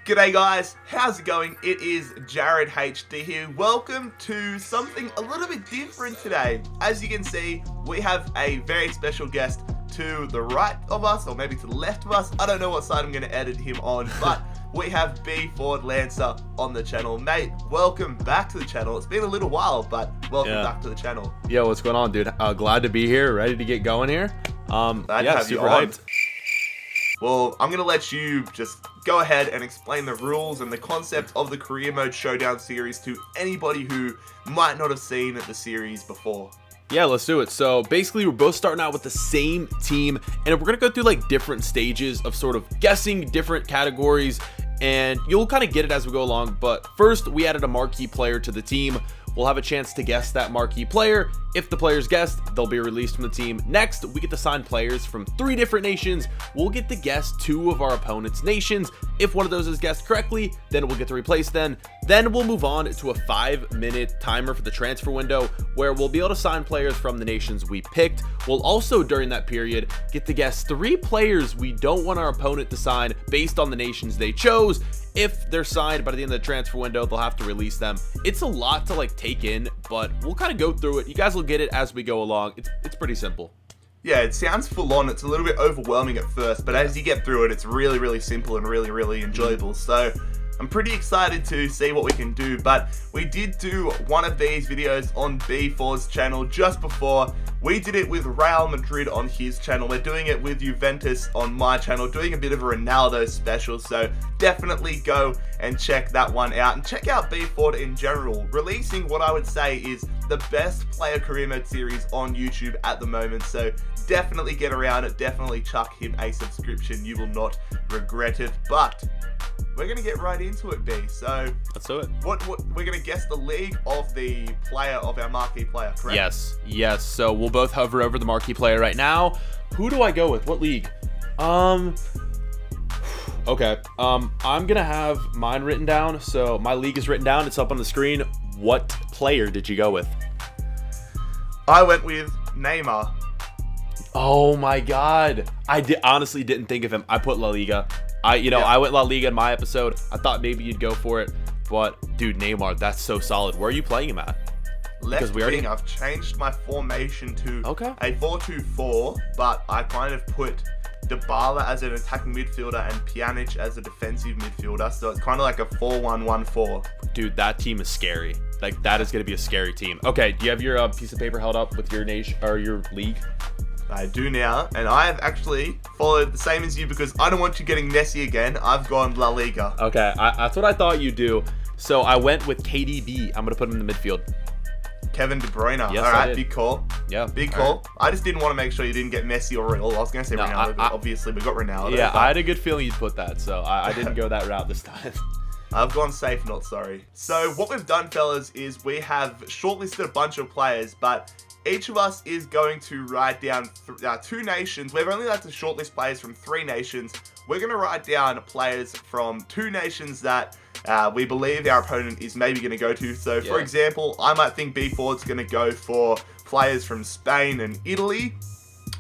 G'day guys, how's it going? It is JarradHD here. Welcome to something a little bit different today. As you can see, we have a very special guest to the right of us, or maybe to the left of us. I don't know what side I'm going to edit him on, but we have BFordLancer on the channel. Mate, welcome back to the channel. It's been a little while, but welcome back to the channel. Yo, what's going on, dude? Glad to be here, ready to get going here. Glad to have you on. Hyped. Well, I'm going to let you just go ahead and explain the rules and the concept of the career mode showdown series to anybody who might not have seen the series before. Yeah, let's do it. So basically, we're both starting out with the same team, and we're going to go through like different stages of sort of guessing different categories, and you'll kind of get it as we go along. But first, we added a marquee player to the team. We'll have a chance to guess that marquee player. If the player's guessed, they'll be released from the team. Next, we get to sign players from 3 different nations. We'll get to guess 2 of our opponent's nations. If one of those is guessed correctly, then we'll get to replace them. Then we'll move on to a 5-minute timer for the transfer window, where we'll be able to sign players from the nations we picked. We'll also, during that period, get to guess 3 players we don't want our opponent to sign based on the nations they chose. If they're signed by the end of the transfer window, they'll have to release them. It's a lot to like take in, but we'll kind of go through it. You guys will get it as we go along. It's pretty simple. Yeah, it sounds full on. It's a little bit overwhelming at first, but as you get through it, it's really, really simple and really, really enjoyable. So I'm pretty excited to see what we can do, but we did do one of these videos on BFord's channel just before. We did it with Real Madrid on his channel. We're doing it with Juventus on my channel, doing a bit of a Ronaldo special, so definitely go and check that one out. And check out BFord in general, releasing what I would say is the best player career mode series on YouTube at the moment, so definitely get around it, definitely chuck him a subscription, you will not regret it. But we're going to get right into it, B. So let's do it. What we're going to guess the league of the player, of our marquee player, correct? Yes. So we'll both hover over the marquee player right now. Who do I go with? What league? Okay. I'm going to have mine written down. So my league is written down. It's up on the screen. What player did you go with? I went with Neymar. Oh my God. I honestly didn't think of him. I put La Liga. I went La Liga in my episode. I thought maybe you'd go for it, but dude, Neymar, that's so solid. Where are you playing him at? Left wing. I've changed my formation to a 4-2-4, but I kind of put Dybala as an attacking midfielder and Pjanic as a defensive midfielder, so it's kind of like a 4-1-1-4. Dude, that team is scary. Like, that is going to be a scary team. Okay, do you have your piece of paper held up with your nation or your league? I do now, and I have actually followed the same as you because I don't want you getting messy again. I've gone La Liga. Okay, that's what I thought you'd do. So I went with KDB. I'm going to put him in the midfield. Kevin De Bruyne. Yes, all right, big call. Yeah, big call. Right. I just didn't want to make sure you didn't get Messi or Real. I was going to say Ronaldo, but obviously we got Ronaldo. Yeah, I had a good feeling you'd put that, so I didn't go that route this time. I've gone safe, not sorry. So what we've done, fellas, is we have shortlisted a bunch of players, but each of us is going to write down 2 nations. We've only allowed to shortlist players from 3 nations. We're going to write down players from 2 nations that we believe our opponent is maybe going to go to. So, for example, I might think BFord's going to go for players from Spain and Italy.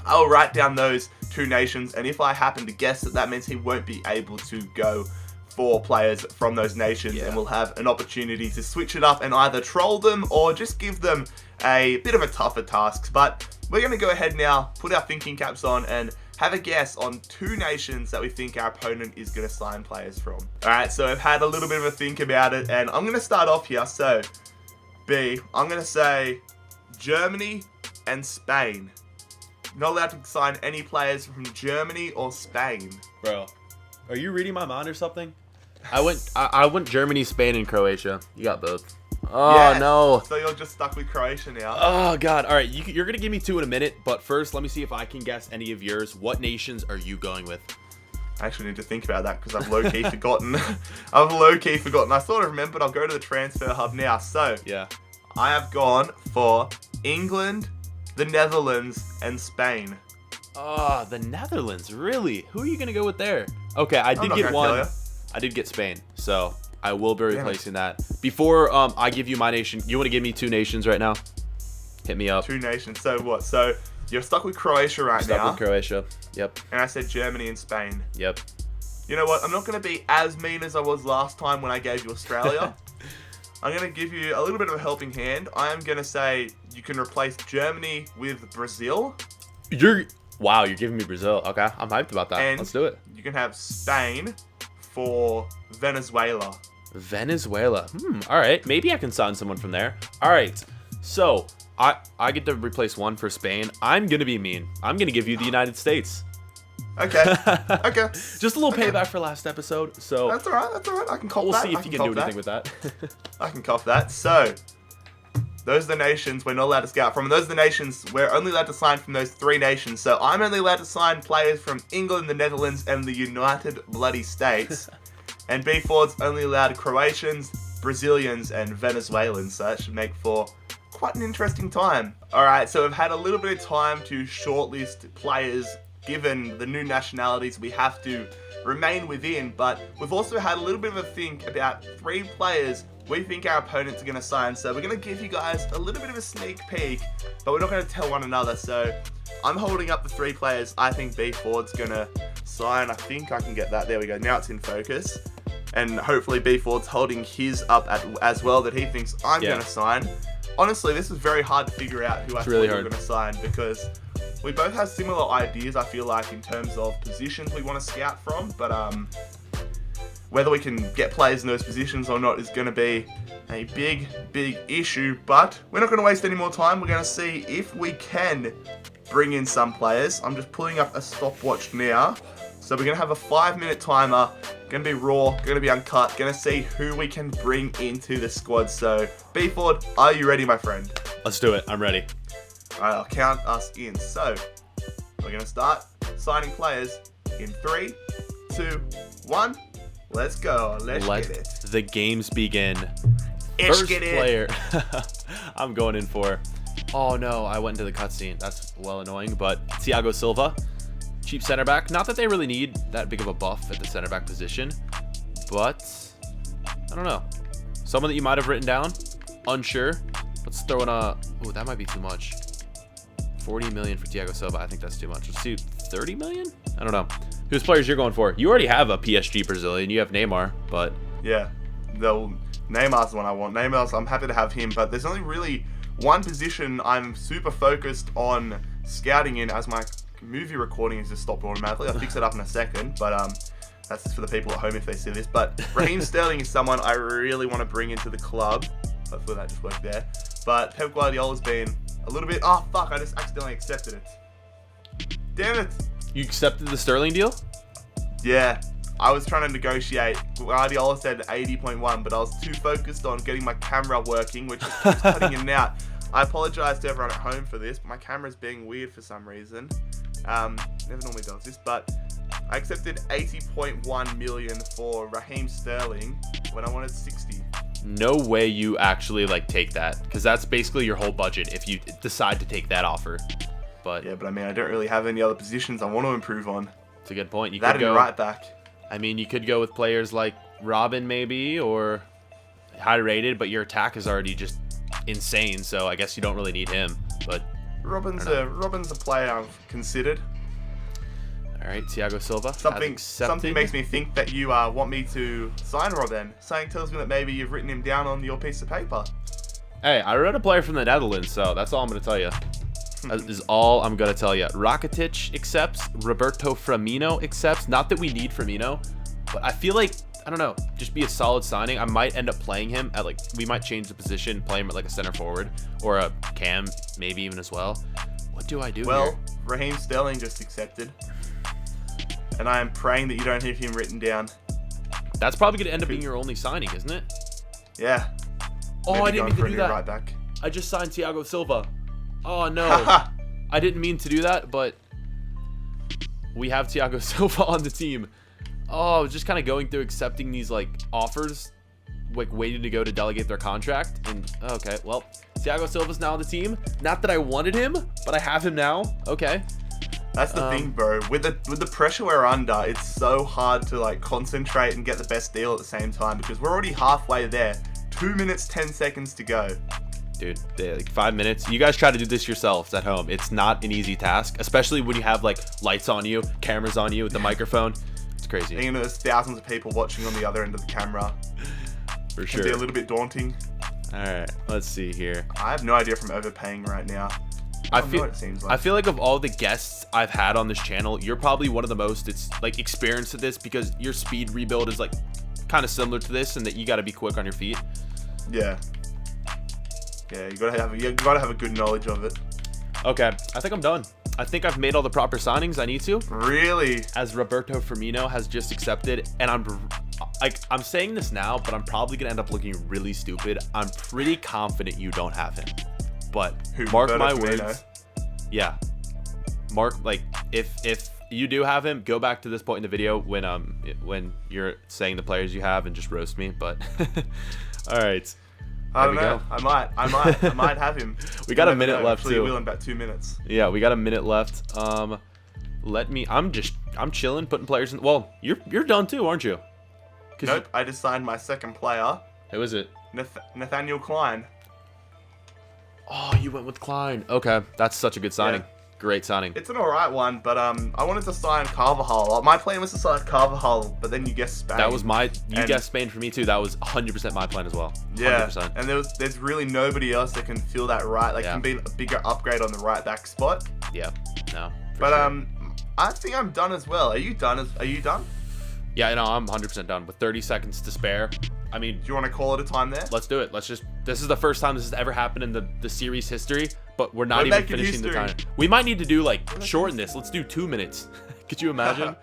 I'll write down those 2 nations, and if I happen to guess that means he won't be able to go for players from those nations, and we'll have an opportunity to switch it up and either troll them or just give them a bit of a tougher task. But we're going to go ahead now, put our thinking caps on, and have a guess on 2 nations that we think our opponent is going to sign players from. Alright, so I've had a little bit of a think about it, and I'm going to start off here. So, B, I'm going to say Germany and Spain. Not allowed to sign any players from Germany or Spain. Bro, are you reading my mind or something? I went Germany, Spain, and Croatia. You got both. Oh, yes. No. So you're just stuck with Croatia now. Oh, God. All right, you're going to give me 2 in a minute, but first, let me see if I can guess any of yours. What nations are you going with? I actually need to think about that because I've low-key forgotten. I sort of remembered. I'll go to the transfer hub now. So, I have gone for England, the Netherlands, and Spain. Oh, the Netherlands. Really? Who are you going to go with there? Okay, I did get one. I did get Spain, so I will be replacing that. Before I give you my nation, you want to give me 2 nations right now? Hit me up. 2 nations. So what? So you're stuck with Croatia right now. Stuck with Croatia. Yep. And I said Germany and Spain. Yep. You know what? I'm not going to be as mean as I was last time when I gave you Australia. I'm going to give you a little bit of a helping hand. I am going to say you can replace Germany with Brazil. Wow, you're giving me Brazil. Okay, I'm hyped about that. And let's do it. You can have Spain for Venezuela. Venezuela. All right. Maybe I can sign someone from there. All right. So I get to replace one for Spain. I'm going to be mean. I'm going to give you the United States. Okay. Okay. Just a little payback for last episode. So That's all right. That's all right. I can cop we'll that. see if you can do anything with that. I can cop that. So, those are the nations we're not allowed to scout from. And those are the nations we're only allowed to sign from those 3 nations. So, I'm only allowed to sign players from England, the Netherlands, and the United Bloody States. And BFord's only allowed Croatians, Brazilians, and Venezuelans. So, that should make for quite an interesting time. Alright, so we've had a little bit of time to shortlist players given the new nationalities we have to remain within, but we've also had a little bit of a think about 3 players we think our opponents are going to sign. So we're going to give you guys a little bit of a sneak peek, but we're not going to tell one another. So I'm holding up the 3 players I think BFord's going to sign. I think I can get that. There we go. Now it's in focus. And hopefully BFord's holding his up as well that he thinks I'm going to sign. Honestly, this is very hard to figure out who I thought we were going to sign because we both have similar ideas, I feel like, in terms of positions we want to scout from, but whether we can get players in those positions or not is going to be a big, big issue, but we're not going to waste any more time. We're going to see if we can bring in some players. I'm just pulling up a stopwatch now. So we're going to have a 5-minute timer, going to be raw, going to be uncut, going to see who we can bring into the squad. So, BFord, are you ready, my friend? Let's do it. I'm ready. Alright, I'll count us in. So, we're going to start signing players in 3, 2, 1. Let's go. Let's get it. The games begin. First player. I'm going in for... Oh, no. I went into the cutscene. That's well annoying. But Thiago Silva, cheap center back. Not that they really need that big of a buff at the center back position. But, I don't know. Someone that you might have written down. Unsure. Let's throw in a... Oh, that might be too much. 40 million for Thiago Silva. I think that's too much. Let's do 30 million? I don't know. Whose players you're going for? You already have a PSG Brazilian. You have Neymar, but... Yeah. Neymar's the one I want. Neymar's, I'm happy to have him, but there's only really one position I'm super focused on scouting in as my movie recording is just stopped automatically. I'll fix it up in a second, but that's just for the people at home if they see this. But Raheem Sterling is someone I really want to bring into the club. Hopefully that just worked there. But Pep Guardiola's been a little bit... Oh, fuck, I just accidentally accepted it. Damn it. You accepted the Sterling deal? Yeah. I was trying to negotiate. Guardiola said 80.1, but I was too focused on getting my camera working, which is cutting in and out. I apologize to everyone at home for this. My camera's being weird for some reason. Never normally does this, but I accepted 80.1 million for Raheem Sterling when I wanted 60. No way you actually take that, because that's basically your whole budget if you decide to take that offer. But yeah, but I mean, I don't really have any other positions I want to improve on. It's a good point. You That'd could go be right back. I mean, you could go with players like Robin maybe, or high rated, but your attack is already just insane, so I guess you don't really need him. But Robin's a player I've considered. All right, Thiago Silva. Something makes me think that you want me to sign Robin. Something tells me that maybe you've written him down on your piece of paper. Hey, I wrote a player from the Netherlands, so that's all I'm going to tell you. That is all I'm going to tell you. Rakitic accepts. Roberto Firmino accepts. Not that we need Firmino, but I feel like, I don't know, just be a solid signing. I might end up playing him at we might change the position, play him at a center forward or a cam, maybe even as well. What do I do here? Raheem Sterling just accepted. And I am praying that you don't have him written down. That's probably going to end up being your only signing, isn't it? Yeah. Oh, Maybe I didn't mean to do that. Right back. I just signed Thiago Silva. Oh, no. I didn't mean to do that, but we have Thiago Silva on the team. Oh, I was just kind of going through accepting these, offers, waiting to go to delegate their contract. And, okay, well, Thiago Silva's now on the team. Not that I wanted him, but I have him now. Okay. That's the thing, bro. With the pressure we're under, it's so hard to concentrate and get the best deal at the same time because we're already halfway there. 2 minutes, 10 seconds to go. Dude, 5 minutes. You guys try to do this yourselves at home. It's not an easy task, especially when you have lights on you, cameras on you, with the microphone. It's crazy. And there's thousands of people watching on the other end of the camera. For sure. Can be a little bit daunting. All right, let's see here. I have no idea if I'm overpaying right now. I don't know what it seems like. I feel like of all the guests I've had on this channel, you're probably one of the most experienced at this, because your speed rebuild is like kind of similar to this, and that you got to be quick on your feet. Yeah. Yeah, you gotta have a good knowledge of it. Okay, I think I'm done. I think I've made all the proper signings I need to. Really? As Roberto Firmino has just accepted, and I'm saying this now, but I'm probably gonna end up looking really stupid. I'm pretty confident you don't have him, but mark Roberto my Firmino? words. Yeah, mark, like, if you do have him, go back to this point in the video when you're saying the players you have and just roast me. But all right. I don't know. I might have him. We got a minute left Actually, too. you will in about 2 minutes. Yeah, we got a minute left. I'm chilling, putting players in. Well, you're done too, aren't you? Nope. I just signed my second player. Who is it? Nathaniel Klein. Oh, you went with Klein. Okay, that's such a good signing. Yeah. Great signing. It's an alright one, but I wanted to sign Carvajal. My plan was to sign Carvajal, but then you guessed Spain. That was you guessed Spain for me too. That was 100% my plan as well. 100%. Yeah, and there's really nobody else that can fill that right. Like, can be a bigger upgrade on the right back spot. Yeah, no. But sure. I think I'm done as well. Are you done? Are you done? Yeah, no, I'm 100% done with 30 seconds to spare. I mean, do you want to call it a time there? Let's do it. This is the first time this has ever happened in the series history, but we're not even finishing the time. We might need to do, like, shorten this. Let's do 2 minutes. Could you imagine?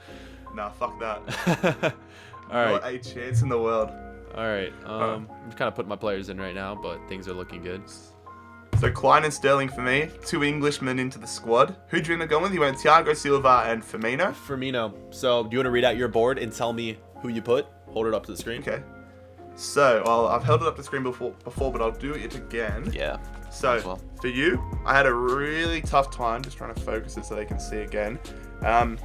Nah, fuck that. All right. Not a chance in the world. All right. I'm kind of putting my players in right now, but things are looking good. So Klein and Sterling for me. 2 Englishmen into the squad. Who'd you end up going with? You went Thiago Silva and Firmino. Firmino. So do you want to read out your board and tell me who you put? Hold it up to the screen. Okay. So, I've held it up to the screen before, but I'll do it again. Yeah. So, for you, I had a really tough time, just trying to focus it so they can see again. I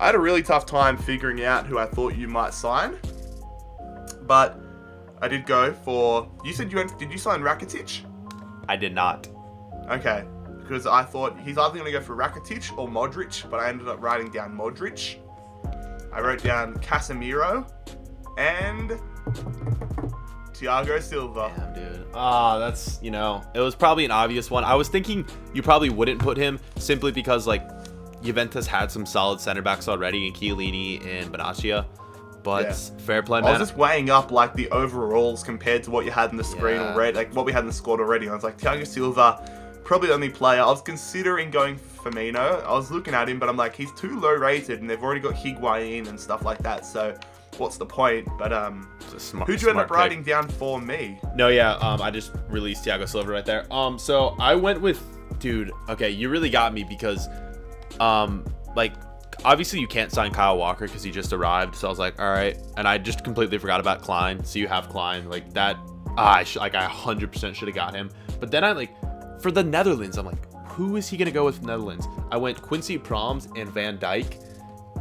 had a really tough time figuring out who I thought you might sign. But I did go for, did you sign Rakitic? I did not. Okay. Because I thought he's either going to go for Rakitic or Modric, but I ended up writing down Modric. I wrote down Casemiro and Thiago Silva. Damn, dude. That's, it was probably an obvious one. I was thinking you probably wouldn't put him simply because, like, Juventus had some solid center backs already in Chiellini and Benassia. But fair play, man. I was just weighing up, like, the overalls compared to what you had in the screen already, like what we had in the squad already. And I was like, Thiago Silva, probably the only player. I was considering going for Firmino. I was looking at him, but I'm like, he's too low rated, and they've already got Higuain and stuff like that. So what's the point? But who'd you end up writing down for me? No, yeah, I just released Thiago Silva right there. So I went with, dude. Okay, you really got me because, like, obviously you can't sign Kyle Walker because he just arrived. So I was like, all right, and I just completely forgot about Klein. So you have Klein, like that. I 100% should have got him. But then for the Netherlands, I'm like, who is he gonna go with Netherlands? I went Quincy Promes and Van Dijk,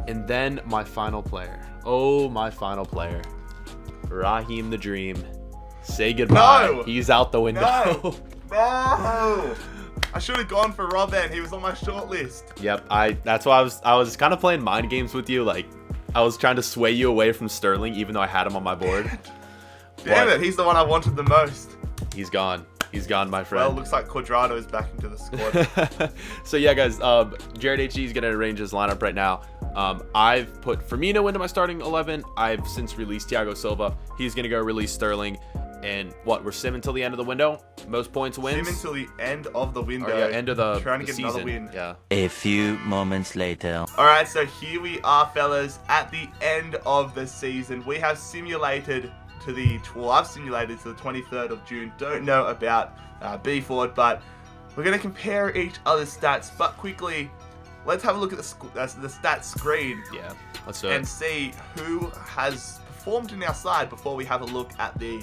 and then my final player. Oh, my final player, Raheem the Dream. Say goodbye. No! He's out the window. No! No! I should have gone for Robin. He was on my short list. Yep. That's why I was kind of playing mind games with you. Like, I was trying to sway you away from Sterling, even though I had him on my board. Damn it! He's the one I wanted the most. He's gone. He's gone, my friend. Well, it looks like Quadrado is back into the squad. So yeah, guys, JarradHD is gonna arrange his lineup right now. I've put Firmino into my starting 11. I've since released Thiago Silva. He's gonna go release Sterling. And we're sim until the end of the window. Most points wins. Sim until the end of the window. Or, yeah, end of the trying to get season. Another win. Yeah. A few moments later. All right, so here we are, fellas, at the end of the season. We have simulated I've simulated to the 23rd of June. Don't know about BFord, but we're going to compare each other's stats. But quickly, let's have a look at the stats screen. Yeah, let's do it. And see who has performed in our side before we have a look at the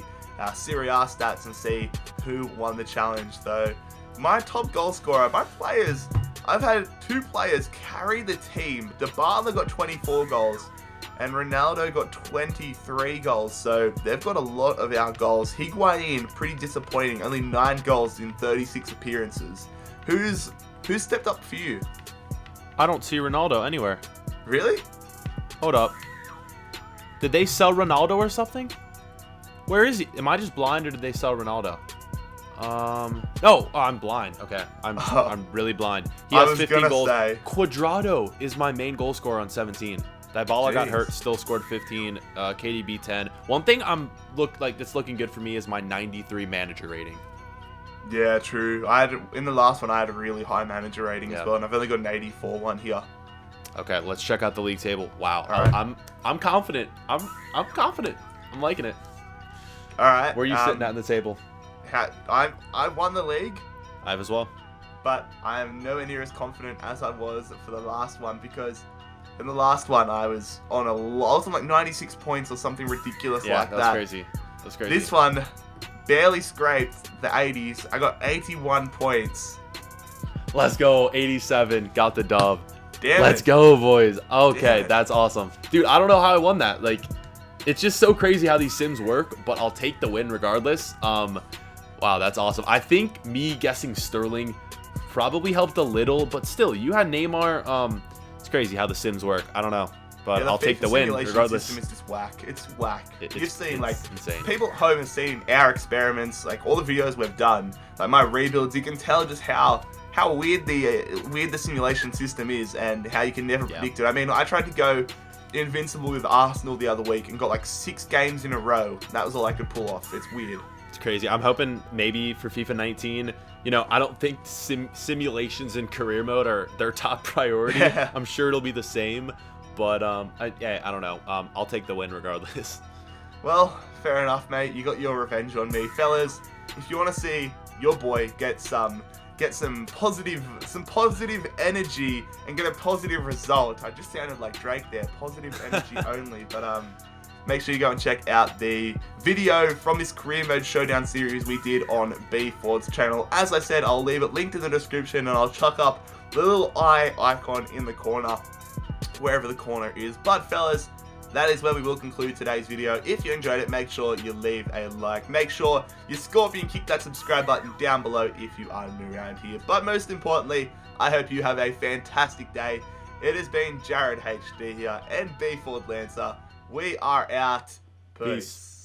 Serie A stats and see who won the challenge. Though my top goal scorer, I've had 2 players carry the team. Dybala got 24 goals. And Ronaldo got 23 goals, so they've got a lot of our goals. Higuain, pretty disappointing, only 9 goals in 36 appearances. Who's stepped up for you? I don't see Ronaldo anywhere. Really? Hold up. Did they sell Ronaldo or something? Where is he? Am I just blind or did they sell Ronaldo? No, I'm blind. Okay, I'm really blind. He has 15 goals. Cuadrado is my main goal scorer on 17. Dybala got hurt, still scored 15. KDB 10. One thing that's looking good for me is my 93 manager rating. Yeah, true. In the last one I had a really high manager rating as well, and I've only got an 84 one here. Okay, let's check out the league table. Wow, right. I'm confident. I'm confident. I'm liking it. All right. Where are you sitting at in the table? I won the league. I have as well. But I am nowhere near as confident as I was for the last one, because in the last one I was on like 96 points or something ridiculous like that. Yeah, that's crazy. That's crazy. This one barely scraped the 80s. I got 81 points. Let's go. 87. Got the dub. Damn Let's go, boys. Okay, that's awesome. Dude, I don't know how I won that. Like, it's just so crazy how these sims work, but I'll take the win regardless. Wow, that's awesome. I think me guessing Sterling probably helped a little, but still, you had Neymar. It's crazy how the sims work. I don't know, but I'll take the win regardless. System is just whack. It's whack. You've seen, like, insane. People at home have seen our experiments, like all the videos we've done, like my rebuilds. You can tell just how weird the simulation system is, and how you can never predict it. I mean, I tried to go invincible with Arsenal the other week and got like 6 games in a row. That was all I could pull off. It's weird. It's crazy. I'm hoping maybe for FIFA 19, you know, I don't think simulations in career mode are their top priority. Yeah. I'm sure it'll be the same, but I don't know. I'll take the win regardless. Well, fair enough, mate. You got your revenge on me, fellas. If you want to see your boy get some positive energy and get a positive result. I just sounded like Drake there. Positive energy only. But make sure you go and check out the video from this career mode showdown series we did on BFord's channel. As I said, I'll leave it linked in the description, and I'll chuck up the little eye icon in the corner, wherever the corner is. But fellas, that is where we will conclude today's video. If you enjoyed it, make sure you leave a like. Make sure you Scorpion kick that subscribe button down below if you are new around here. But most importantly, I hope you have a fantastic day. It has been JarradHD here and BFordLancer. We are out. Peace.